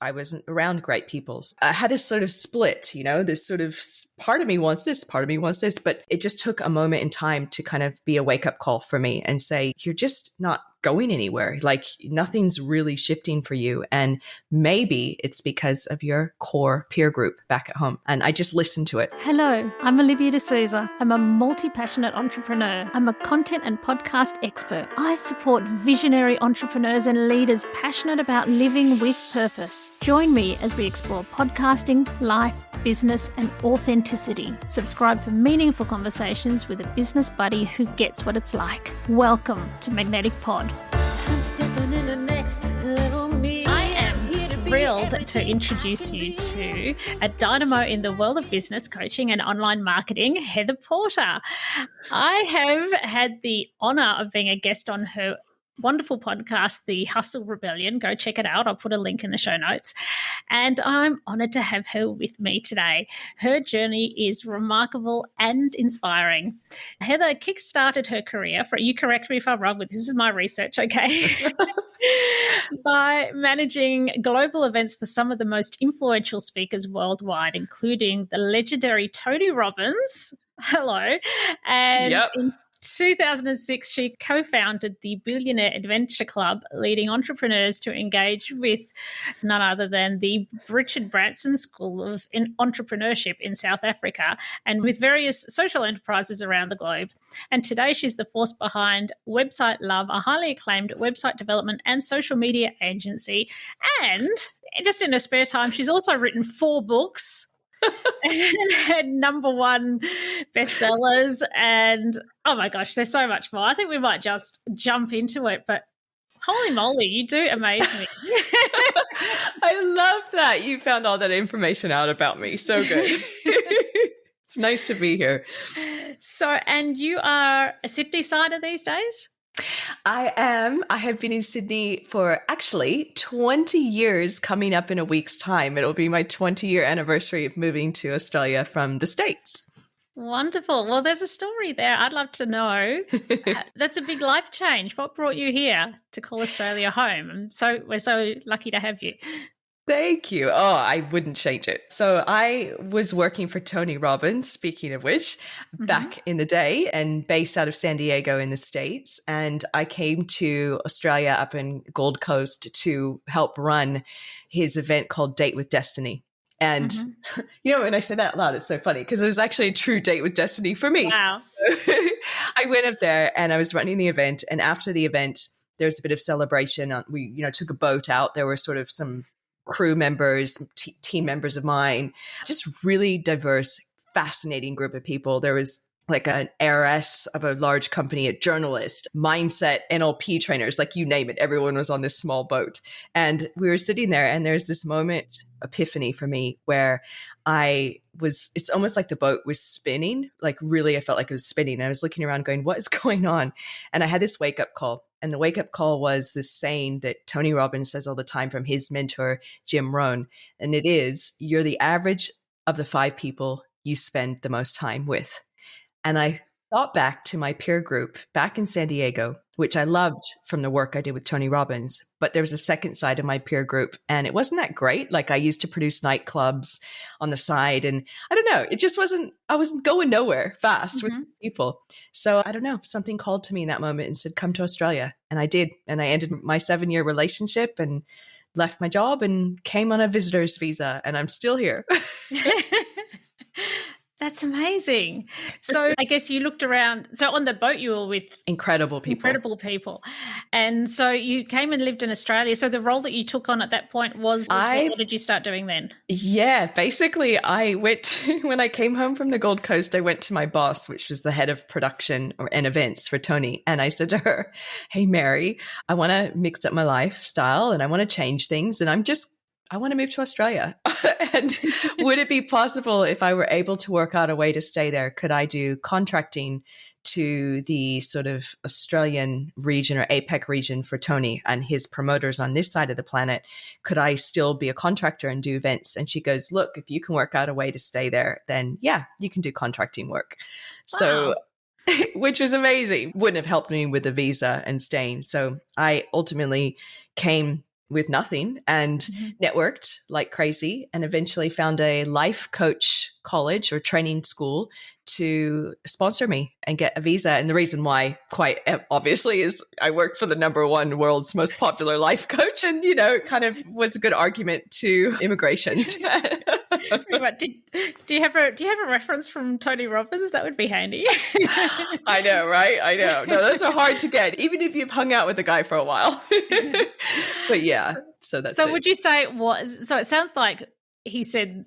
I wasn't around great people. I had this sort of split, this sort of part of me wants this, part of me wants this, but it just took a moment in time to kind of be a wake up call for me and say, you're just not going anywhere. Like nothing's really shifting for you. And maybe it's because of your core peer group back at home. And I just listened to it. Hello, I'm Olivia D'Souza. I'm a multi-passionate entrepreneur. I'm a content and podcast expert. I support visionary entrepreneurs and leaders passionate about living with purpose. Join me as we explore podcasting, life, business, and authenticity. Subscribe for meaningful conversations with a business buddy who gets what it's like. Welcome to Magnetic Pod. I'm stepping in the next level me. I am thrilled to introduce you to a dynamo in the world of business coaching and online marketing, Heather Porter. I have had the honor of being a guest on her wonderful podcast, The Hustle Rebellion. Go check it out. I'll put a link in the show notes. And I'm honored to have her with me today. Her journey is remarkable and inspiring. Heather kickstarted her career, you correct me if I'm wrong, but this is my research, okay? By managing global events for some of the most influential speakers worldwide, including the legendary Tony Robbins. Hello. And in 2006, she co-founded the Billionaire Adventure Club, leading entrepreneurs to engage with none other than the Richard Branson School of Entrepreneurship in South Africa and with various social enterprises around the globe. And today she's the force behind Website Love, a highly acclaimed website development and social media agency. And just in her spare time, she's also written 4 books and had #1 bestsellers, and oh my gosh, there's so much more. I think we might just jump into it, but holy moly, you do amaze me. I love that you found all that information out about me. So good. It's nice to be here. So, and you are a Sydney sider these days? I am. I have been in Sydney for actually 20 years coming up in a week's time. It'll be my 20-year anniversary of moving to Australia from the States. Wonderful. Well, there's a story there. I'd love to know. That's a big life change. What brought you here to call Australia home? And we're so lucky to have you. Thank you. Oh, I wouldn't change it. So I was working for Tony Robbins, speaking of which, back in the day and based out of San Diego in the States. And I came to Australia up in Gold Coast to help run his event called Date with Destiny. And, when I say that out loud, it's so funny because it was actually a true date with destiny for me. Wow. I went up there and I was running the event. And after the event, there was a bit of celebration. We, took a boat out. There were sort of some crew members, team members of mine, just really diverse, fascinating group of people. There was like an heiress of a large company, a journalist, mindset, NLP trainers, like you name it. Everyone was on this small boat. And we were sitting there and there's this moment, epiphany for me, where it's almost like the boat was spinning. Like really, I felt like it was spinning. I was looking around going, what is going on? And I had this wake up call. And the wake up call was this saying that Tony Robbins says all the time from his mentor, Jim Rohn. And it is, you're the average of the 5 people you spend the most time with. And I thought back to my peer group back in San Diego, which I loved from the work I did with Tony Robbins. But there was a second side of my peer group and it wasn't that great. Like I used to produce nightclubs on the side and I don't know, I wasn't going nowhere fast with people. So I don't know, something called to me in that moment and said, come to Australia. And I did. And I ended my 7-year relationship and left my job and came on a visitor's visa and I'm still here. That's amazing. So I guess you looked around. So on the boat you were with incredible people. And so you came and lived in Australia. So the role that you took on at that point was what did you start doing then? Yeah, basically when I came home from the Gold Coast, I went to my boss, which was the head of production and events for Tony. And I said to her, hey, Mary, I want to mix up my lifestyle and I want to change things. And I want to move to Australia. And would it be possible if I were able to work out a way to stay there? Could I do contracting to the sort of Australian region or APAC region for Tony and his promoters on this side of the planet? Could I still be a contractor and do events? And she goes, look, if you can work out a way to stay there, then yeah, you can do contracting work. Wow. So, which was amazing. Wouldn't have helped me with the visa and staying. So I ultimately came with nothing and networked like crazy, and eventually found a life coach college or training school to sponsor me and get a visa. And the reason why, quite obviously, is I worked for the number one world's most popular life coach. And, it kind of was a good argument to immigration. Do you have a reference from Tony Robbins? That would be handy. I know, right? I know. No, those are hard to get, even if you've hung out with the guy for a while. But yeah, so that's so it. Would you say so it sounds like he said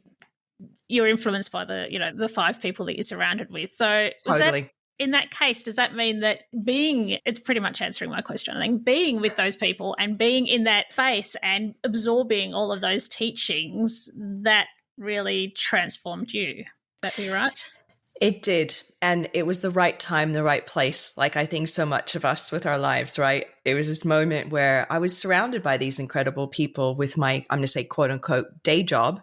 you're influenced by the 5 people that you're surrounded with. So Totally. In that case, does that mean that it's pretty much answering my question, I think, being with those people and being in that space and absorbing all of those teachings, that really transformed you? That be right? It did. And it was the right time, the right place. Like I think so much of us with our lives, right? It was this moment where I was surrounded by these incredible people with my, I'm going to say, quote unquote, day job.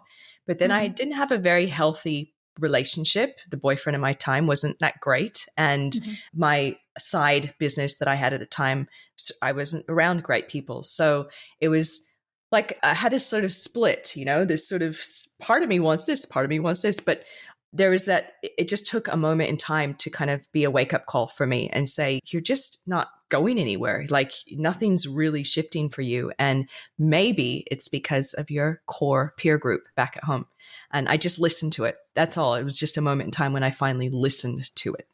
But then I didn't have a very healthy relationship. The boyfriend of my time wasn't that great. And my side business that I had at the time, I wasn't around great people. So it was like I had this sort of split, this sort of part of me wants this, part of me wants this. But there was it just took a moment in time to kind of be a wake up call for me and say, you're just not going anywhere. Like nothing's really shifting for you. And maybe it's because of your core peer group back at home. And I just listened to it. That's all. It was just a moment in time when I finally listened to it.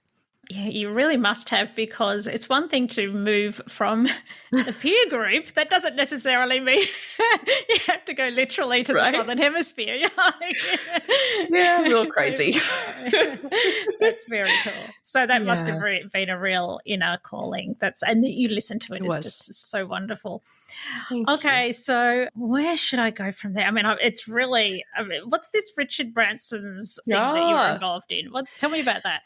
Yeah, you really must have, because it's one thing to move from the peer group. That doesn't necessarily mean you have to go literally to the Southern Hemisphere. Yeah, a little crazy. That's very cool. So that must have been a real inner calling. And that you listen to it is just so wonderful. Okay, you. So where should I go from there? I mean, it's really, what's this Richard Branson's thing that you were involved in? Tell me about that.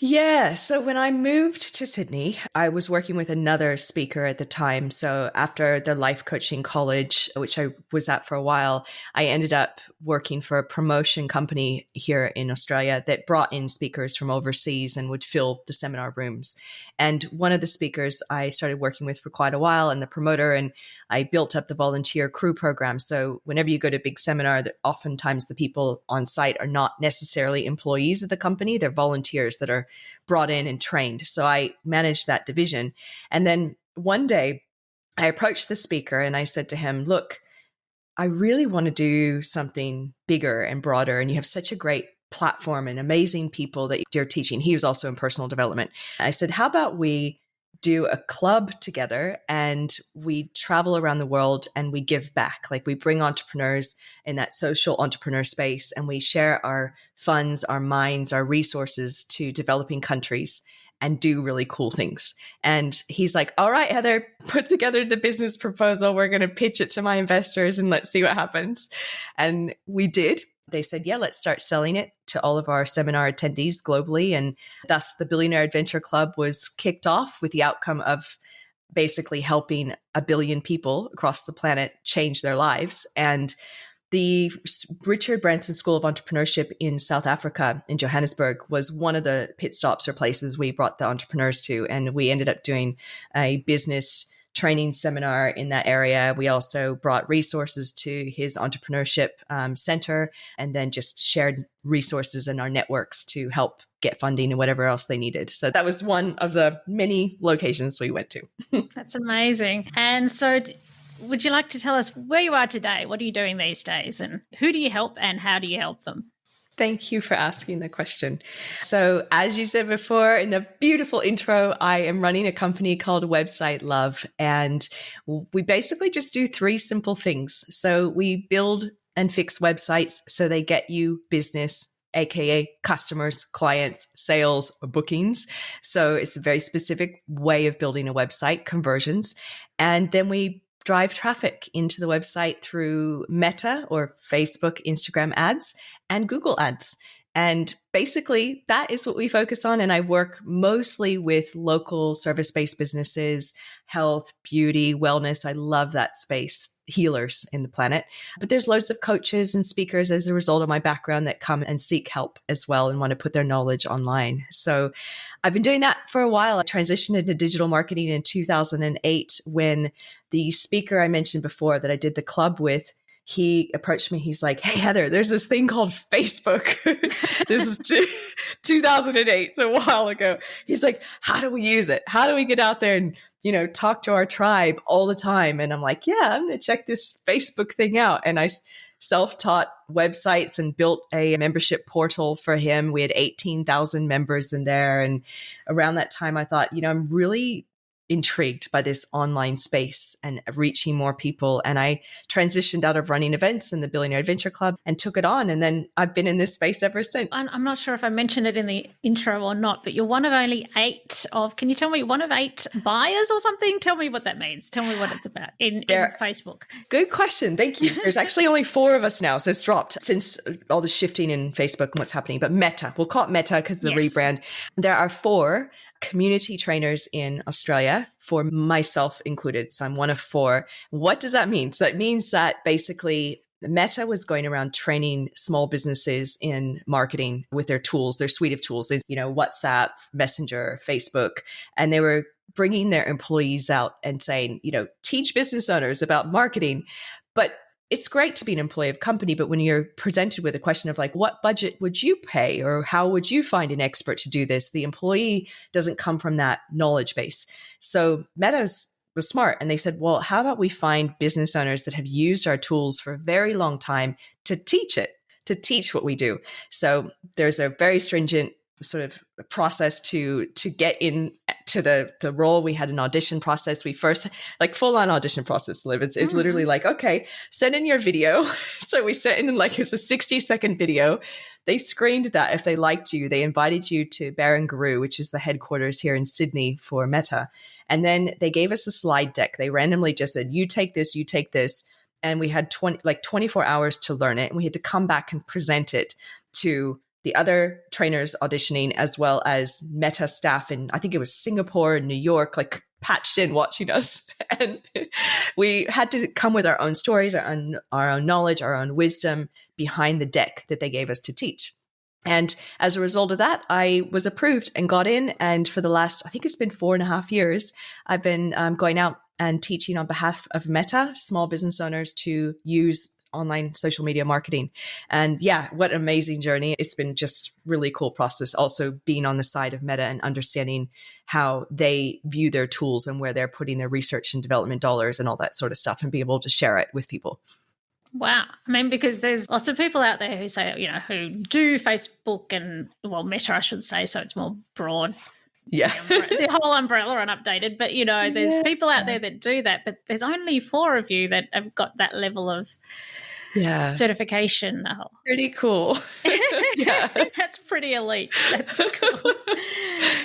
Yeah. So when I moved to Sydney, I was working with another speaker at the time. So after the life coaching college, which I was at for a while, I ended up working for a promotion company here in Australia that brought in speakers from overseas and would fill the seminar rooms. And one of the speakers I started working with for quite a while, and the promoter, and I built up the volunteer crew program. So whenever you go to a big seminar, oftentimes the people on site are not necessarily employees of the company. They're volunteers that are brought in and trained. So I managed that division. And then one day I approached the speaker and I said to him, look, I really want to do something bigger and broader. And you have such a great platform and amazing people that you're teaching. He was also in personal development. I said, how about we do a club together and we travel around the world and we give back? Like we bring entrepreneurs in that social entrepreneur space and we share our funds, our minds, our resources to developing countries and do really cool things. And he's like, all right, Heather, put together the business proposal. We're going to pitch it to my investors and let's see what happens. And we did. They said, yeah, let's start selling it to all of our seminar attendees globally. And thus the Billionaire Adventure Club was kicked off with the outcome of basically helping 1 billion people across the planet change their lives. And the Richard Branson School of Entrepreneurship in South Africa, in Johannesburg, was one of the pit stops or places we brought the entrepreneurs to. And we ended up doing a business training seminar in that area. We also brought resources to his entrepreneurship center and then just shared resources in our networks to help get funding and whatever else they needed. So that was one of the many locations we went to. That's amazing. And so would you like to tell us where you are today? What are you doing these days? And who do you help and how do you help them? Thank you for asking the question. So as you said before in the beautiful intro, I am running a company called Website Love. And we basically just do 3 simple things. So we build and fix websites so they get you business, AKA customers, clients, sales, or bookings. So it's a very specific way of building a website, conversions. And then we drive traffic into the website through Meta or Facebook, Instagram ads, and Google ads. And basically that is what we focus on. And I work mostly with local service-based businesses, health, beauty, wellness. I love that space healers in the planet. But there's loads of coaches and speakers as a result of my background that come and seek help as well and want to put their knowledge online. So I've been doing that for a while. I transitioned into digital marketing in 2008 when the speaker I mentioned before that I did the club with, he approached me. He's like, hey, Heather, there's this thing called Facebook. This is 2008, so a while ago. He's like, how do we use it? How do we get out there and, talk to our tribe all the time? And I'm like, yeah, I'm going to check this Facebook thing out. And I self-taught websites and built a membership portal for him. We had 18,000 members in there. And around that time, I thought, I'm really intrigued by this online space and reaching more people. And I transitioned out of running events in the Billionaire Adventure Club and took it on. And then I've been in this space ever since. I'm not sure if I mentioned it in the intro or not, but you're one of only can you tell me, one of 8 buyers or something? Tell me what that means. Tell me what it's about in Facebook. Good question. Thank you. There's actually only 4 of us now. So it's dropped since all the shifting in Facebook and what's happening. But Meta, we'll call it Meta because it's a rebrand. There are 4 community trainers in Australia, for myself included. So I'm one of 4. What does that mean? So that means that basically Meta was going around training small businesses in marketing with their tools, their suite of tools, WhatsApp, Messenger, Facebook, and they were bringing their employees out and saying, teach business owners about marketing. But it's great to be an employee of a company, but when you're presented with a question of like, what budget would you pay or how would you find an expert to do this? The employee doesn't come from that knowledge base. So Meta was smart. And they said, well, how about we find business owners that have used our tools for a very long time to teach what we do. So there's a very stringent sort of process to get in to the role. We had an audition process. We first full on audition process, Liv. It's literally like, okay, send in your video. So we sent in it's a 60-second video. They screened that. If they liked you, they invited you to Barangaroo, which is the headquarters here in Sydney for Meta. And then they gave us a slide deck. They randomly just said, you take this. And we had 24 hours to learn it. And we had to come back and present it to the other trainers auditioning, as well as Meta staff in, I think it was Singapore and New York, patched in watching us. And we had to come with our own stories, our own knowledge, our own wisdom behind the deck that they gave us to teach. And as a result of that, I was approved and got in. And for the last, I think it's been 4.5 years, I've been going out and teaching on behalf of Meta, small business owners to use online social media marketing. And yeah, what an amazing journey. It's been just really cool process. Also being on the side of Meta and understanding how they view their tools and where they're putting their research and development dollars and all that sort of stuff, and be able to share it with people. Wow. I mean, because there's lots of people out there who say, who do Facebook and, Meta, I should say, so it's more broad. Yeah. The whole umbrella unupdated. But, there's people out there that do that, but there's only 4 of you that have got that level of certification. Pretty cool. Yeah. That's pretty elite. That's cool.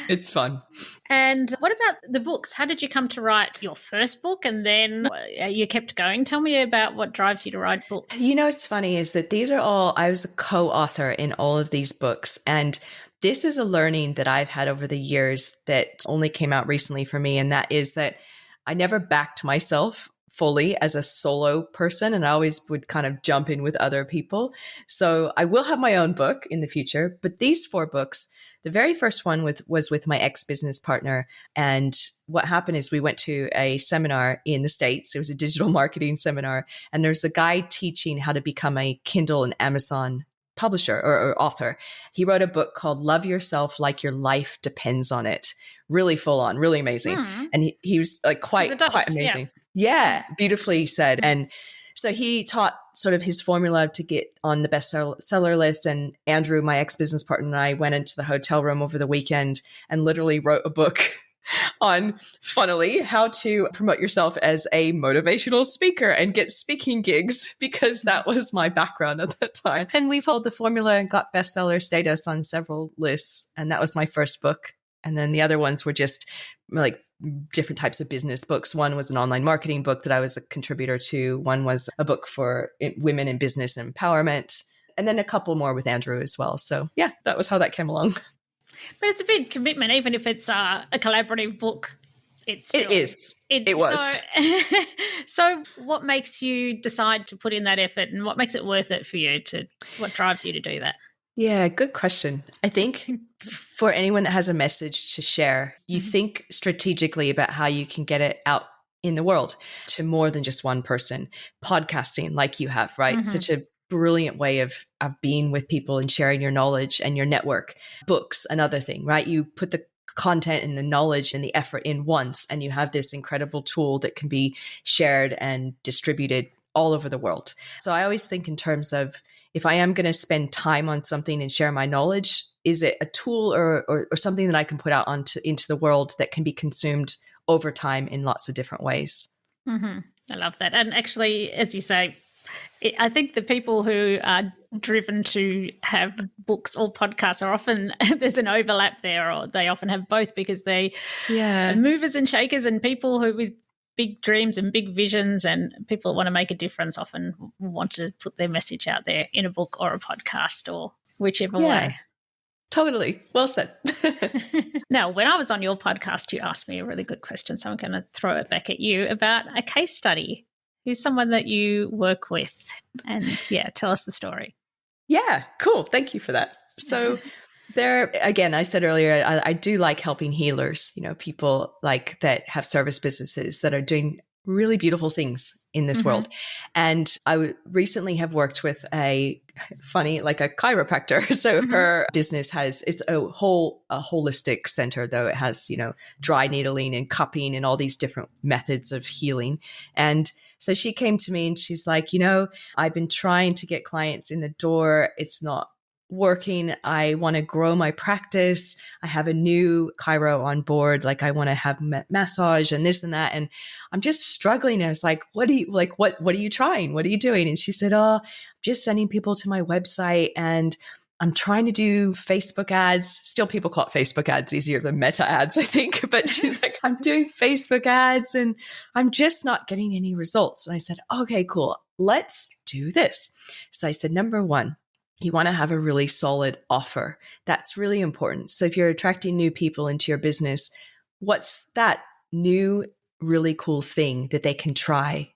It's fun. And what about the books? How did you come to write your first book and then you kept going? Tell me about what drives you to write books. What's funny is that I was a co-author in all of these books. And this is a learning that I've had over the years that only came out recently for me. And that is that I never backed myself fully as a solo person. And I always would kind of jump in with other people. So I will have my own book in the future. But these 4 books, the very first one was with my ex-business partner. And what happened is we went to a seminar in the States. It was a digital marketing seminar. And there's a guy teaching how to become a Kindle and Amazon publisher or author. He wrote a book called Love Yourself Like Your Life Depends on It. Really full on, really amazing. And he was quite amazing. Yeah, beautifully said. And so he taught sort of his formula to get on the bestseller list. And Andrew, my ex-business partner, and I went into the hotel room over the weekend and literally wrote a book on, funnily, how to promote yourself as a motivational speaker and get speaking gigs, because that was my background at that time. And we followed the formula and got bestseller status on several lists. And that was my first book. And then the other ones were just different types of business books. One was an online marketing book that I was a contributor to. One was a book for women in business empowerment. And then a couple more with Andrew as well. So yeah, that was how that came along. But it's a big commitment, even if it's a collaborative book It's It still, is. It it's was. so, so what makes you decide to put in that effort, and what makes it worth it for you what drives you to do that? Yeah, good question. I think for anyone that has a message to share, you Mhm. think strategically about how you can get it out in the world to more than just one person. Podcasting, like you have, right? Mhm. Such a brilliant way of being with people and sharing your knowledge and your network. Books, another thing, right? You put the content and the knowledge and the effort in once, and you have this incredible tool that can be shared and distributed all over the world. So I always think in terms of, if I am going to spend time on something and share my knowledge, is it a tool or something that I can put out into the world that can be consumed over time in lots of different ways? Mhm. I love that. And actually, as you say, I think the people who are driven to have books or podcasts are often, there's an overlap there, or they often have both, because they are Yeah. movers and shakers, and people who with big dreams and big visions, and people that want to make a difference often want to put their message out there in a book or a podcast or whichever Yeah. way. Totally. Well said. Now, when I was on your podcast, you asked me a really good question, so I'm going to throw it back at you about a case study. Who's someone that you work with? And yeah, tell us the story. Yeah, cool. Thank you for that. So there, again, I said earlier, I do like helping healers, people like that have service businesses that are doing really beautiful things in this world. And I recently have worked with a chiropractor. So her business it's a holistic center, though it has, dry needling and cupping and all these different methods of healing. And so she came to me and she's like, I've been trying to get clients in the door. It's not working. I want to grow my practice. I have a new chiro on board. Like, I want to have massage and this and that. And I'm just struggling. I was like, what are you trying? What are you doing? And she said, I'm just sending people to my website, and I'm trying to do Facebook ads. Still, people call it Facebook ads easier than meta ads, I think. But she's like, I'm doing Facebook ads and I'm just not getting any results. And I said, okay, cool. Let's do this. So I said, number one, you want to have a really solid offer. That's really important. So if you're attracting new people into your business, what's that new, really cool thing that they can try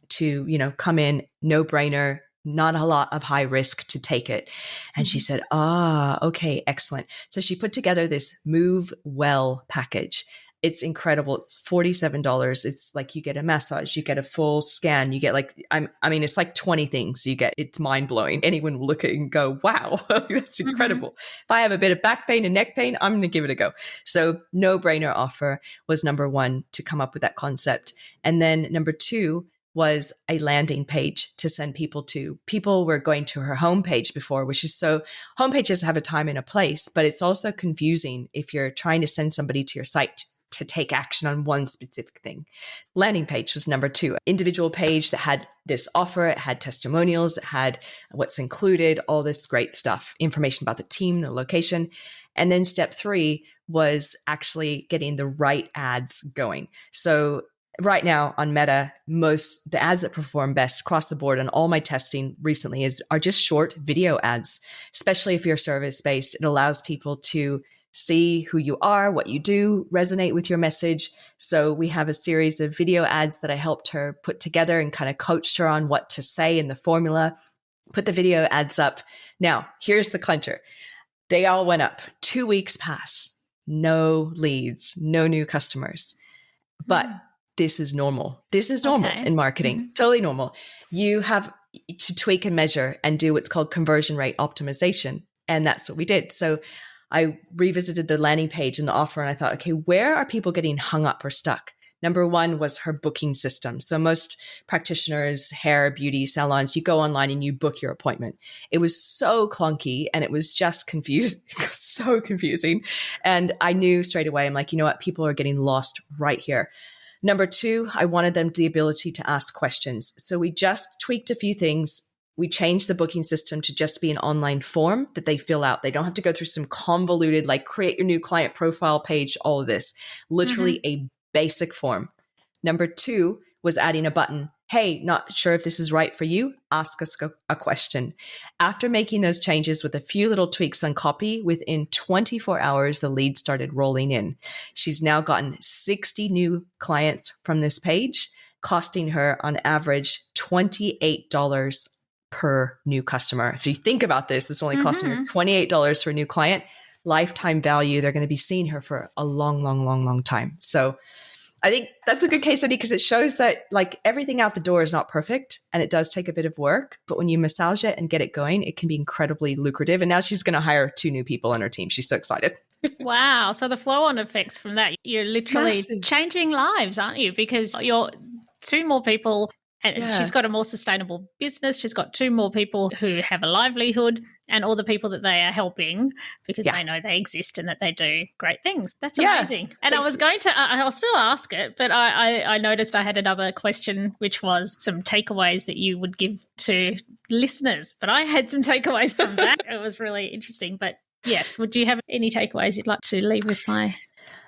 to, come in, no brainer, not a lot of high risk to take it. And she said, okay, excellent. So she put together this Move Well package. It's incredible. It's $47. It's like you get a massage, you get a full scan, you get it's like 20 things you get. It's mind blowing. Anyone will look at it and go, wow, that's incredible. If I have a bit of back pain and neck pain, I'm going to give it a go. So no brainer offer was number one to come up with that concept. And then number two was a landing page to send people to. People were going to her homepage before, which is homepages have a time and a place, but it's also confusing if you're trying to send somebody to your site to take action on one specific thing. Landing page was number two, individual page that had this offer, it had testimonials, it had what's included, all this great stuff, information about the team, the location. And then step three was actually getting the right ads going. So right now on Meta, the ads that perform best across the board and all my testing recently are just short video ads, especially if you're service-based. It allows people to see who you are, what you do, resonate with your message. So we have a series of video ads that I helped her put together and kind of coached her on what to say in the formula, put the video ads up. Now, here's the clincher. They all went up. 2 weeks pass. No leads, no new customers. But this is normal. This is normal in marketing. Totally normal. You have to tweak and measure and do what's called conversion rate optimization. And that's what we did. So I revisited the landing page and the offer, and I thought, okay, where are people getting hung up or stuck? Number one was her booking system. So most practitioners, hair, beauty salons, you go online and you book your appointment. It was so clunky and it was just confusing, so confusing. And I knew straight away, I'm like, you know what? People are getting lost right here. Number two, I wanted them the ability to ask questions. So we just tweaked a few things. We changed the booking system to just be an online form that they fill out. They don't have to go through some convoluted, like create your new client profile page, all of this. Literally a basic form. Number two was adding a button hey, not sure if this is right for you, ask us a question. After making those changes with a few little tweaks on copy, within 24 hours, the lead started rolling in. She's now gotten 60 new clients from this page, costing her on average $28 per new customer. If you think about this, it's only costing her $28 for a new client. Lifetime value, they're going to be seeing her for a long, long, long, long time. So I think that's a good case study because it shows that like everything out the door is not perfect and it does take a bit of work. But when you massage it and get it going, it can be incredibly lucrative. And now she's going to hire 2 new people on her team. She's so excited. Wow. So the flow-on effects from that, you're literally changing lives, aren't you? Because you're 2 more people and she's got a more sustainable business. She's got 2 more people who have a livelihood and all the people that they are helping because they know they exist and that they do great things. That's amazing. And I was going to, I'll still ask it, but I noticed I had another question, which was some takeaways that you would give to listeners. But I had some takeaways from that. It was really interesting. But yes, would you have any takeaways you'd like to leave with my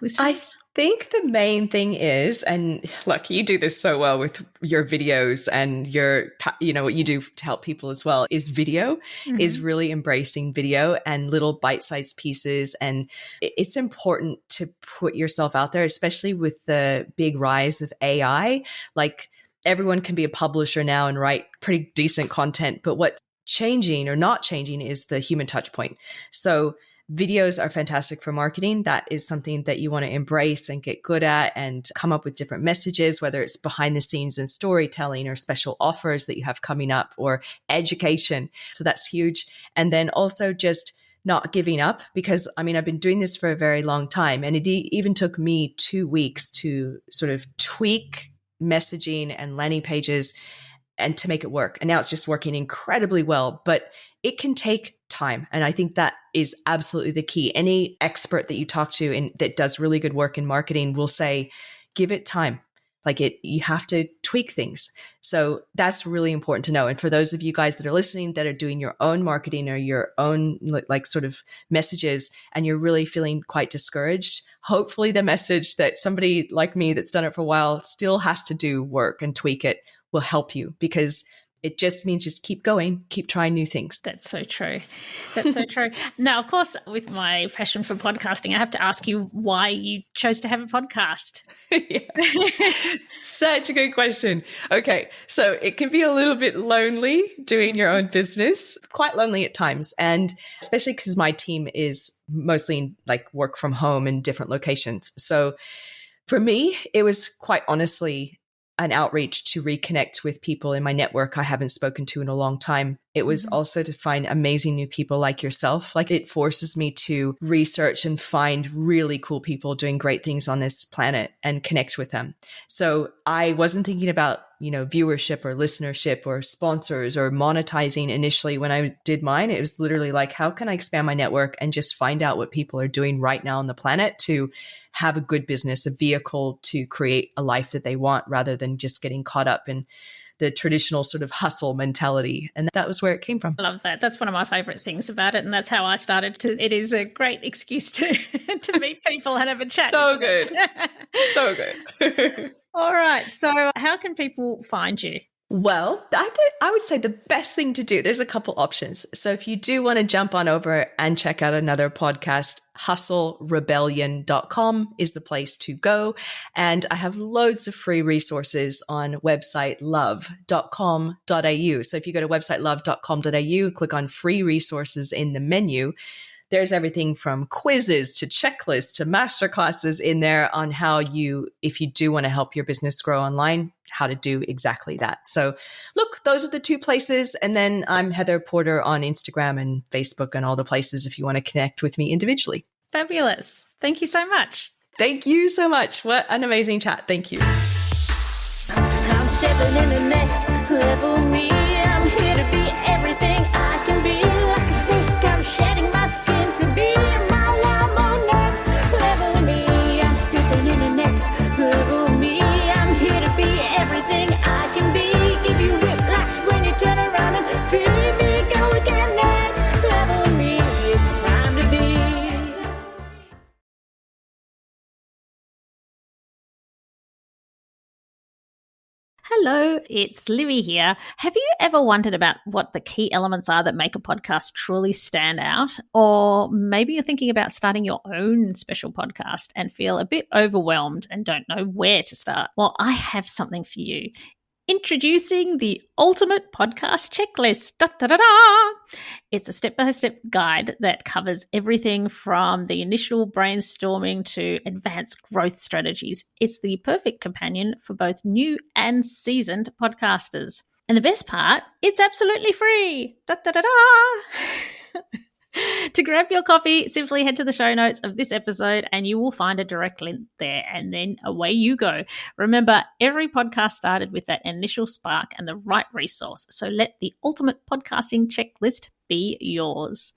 listeners? I think the main thing is, and look, you do this so well with your videos and your, what you do to help people as well, is video, is really embracing video and little bite-sized pieces. And it's important to put yourself out there, especially with the big rise of AI. Like everyone can be a publisher now and write pretty decent content, but what's changing or not changing is the human touch point. So videos are fantastic for marketing. That is something that you want to embrace and get good at and come up with different messages, whether it's behind the scenes and storytelling or special offers that you have coming up or education. So that's huge. And then also just not giving up because, I've been doing this for a very long time. And it even took me 2 weeks to sort of tweak messaging and landing pages and to make it work. And now it's just working incredibly well, but it can take time. And I think that is absolutely the key. Any expert that you talk to and that does really good work in marketing will say, give it time. You have to tweak things. So that's really important to know. And for those of you guys that are listening that are doing your own marketing or your own sort of messages, and you're really feeling quite discouraged, hopefully the message that somebody like me that's done it for a while still has to do work and tweak it will help you, because it just means just keep going, keep trying new things. That's so true. That's so true. Now, of course, with my passion for podcasting, I have to ask you why you chose to have a podcast. Such a good question. Okay, so it can be a little bit lonely doing your own business, quite lonely at times. And especially because my team is mostly work from home in different locations. So for me, it was quite honestly an outreach to reconnect with people in my network I haven't spoken to in a long time. It was also to find amazing new people like yourself. It forces me to research and find really cool people doing great things on this planet and connect with them. So I wasn't thinking about, viewership or listenership or sponsors or monetizing initially when I did mine. It was literally how can I expand my network and just find out what people are doing right now on the planet to have a good business, a vehicle to create a life that they want rather than just getting caught up in the traditional sort of hustle mentality. And that was where it came from. I love that. That's one of my favorite things about it. And that's how I started it is a great excuse to meet people and have a chat. So good. So good. All right. So how can people find you? Well, I would say the best thing to do, there's a couple options. So if you do want to jump on over and check out another podcast, hustlerebellion.com is the place to go. And I have loads of free resources on website love.com.au. So if you go to website love.com.au, click on free resources in the menu, there's everything from quizzes to checklists to masterclasses in there on how if you do want to help your business grow online, how to do exactly that. So look, those are the 2 places. And then I'm Heather Porter on Instagram and Facebook and all the places if you want to connect with me individually. Fabulous. Thank you so much. Thank you so much. What an amazing chat. Thank you. I'm stepping in the next level me. I'm here to be everything I can be. Like a snake, I'm shedding my skin to be my wild next level me. I'm stepping in the next level me. I'm here to be everything I can be. Give you whiplash when you turn around and see me go again. Next level me. It's time to be. Hello, it's Livy here. Have you ever wondered about what the key elements are that make a podcast truly stand out? Or maybe you're thinking about starting your own special podcast and feel a bit overwhelmed and don't know where to start. Well, I have something for you. Introducing the Ultimate Podcast Checklist. Da, da, da, da. It's a step-by-step guide that covers everything from the initial brainstorming to advanced growth strategies. It's the perfect companion for both new and seasoned podcasters. And the best part, it's absolutely free. Da, da, da, da. To grab your copy, simply head to the show notes of this episode and you will find a direct link there, and then away you go. Remember, every podcast started with that initial spark and the right resource, so let the Ultimate Podcasting Checklist be yours.